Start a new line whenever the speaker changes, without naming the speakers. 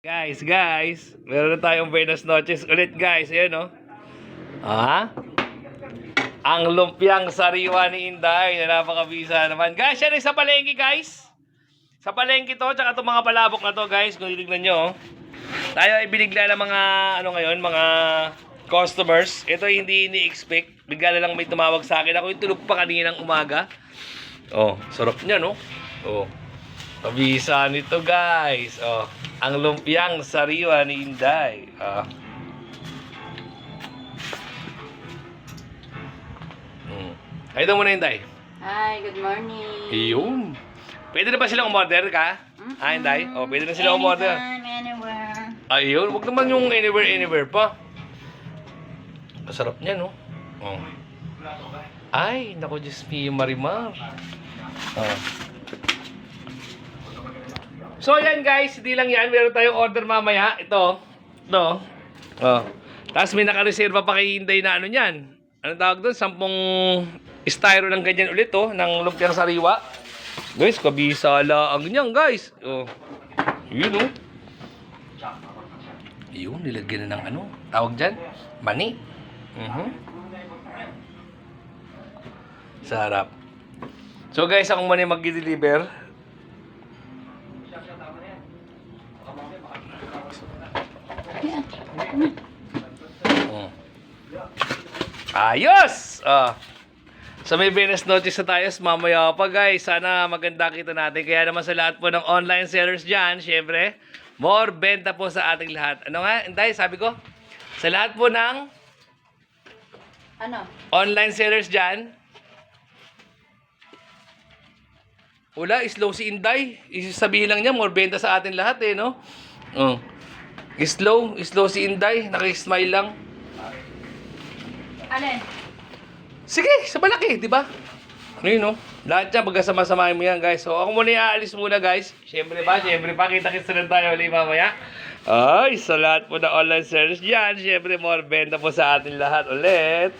Guys, meron na tayong Buenas noches ulit guys. Ayan o. Ang lumpiang sariwa ni Inday na napakabisa naman. Guys, yan ay sa palengke guys. Sa palengke to, tsaka itong mga palabok na to guys. Kung titignan nyo, tayo ay binigla ng mga, mga customers. Ito hindi ini-expect. Bigla na lang may tumawag sa akin. Ako yung tulog pa kaninang umaga. Oh, sarap niya no? Oh. Pabisa nito guys. Oh, ang lumpiang sariwa ni Inday. Ito muna Inday.
Hi, good morning.
Iyon. Pwede na ba silang umorder ka? Inday? Oh, pwede na silang umorder.
Anytime, anywhere.
Ayun, wag naman yung anywhere pa. Masarap niya no? Oh. Ay, naku Diyos me, Marimar. Oh. So yan guys, hindi lang yan. Meron tayong order mamaya. Ito. Oh. Tapos may nakareserva pa kay Inday na ano yan. Anong tawag doon? 10 styro ng ganyan ulit oh. Ng lumpiang sariwa. Guys, kabisa laang niyan guys. Oh. Yun oh. Yun, nilagyan na ng ano. Tawag dyan? Mani. Sarap. So guys, ako muna mag-deliver. Ayos! So may Buenas noches na tayo mamaya pa guys. Sana maganda kita natin. Kaya naman sa lahat po ng online sellers dyan, syempre, more benta po sa ating lahat. Ano nga, Inday, sabi ko? Sa lahat po ng online sellers dyan, wala, slow si Inday. Isasabihin lang niya, more benta sa atin lahat eh, no? Slow si Inday. Nakismile lang.
Alin?
Sige, sa malaki, di ba? Yun, no? Lahat yan, pagkasama-samahin mo yan, guys. So, ako muna aalis muna, guys. Siyempre pa, kita-kits na tayo ulit mamaya. Ay, sa lahat po na online sellers dyan, siyempre, more benta po sa atin lahat ulit.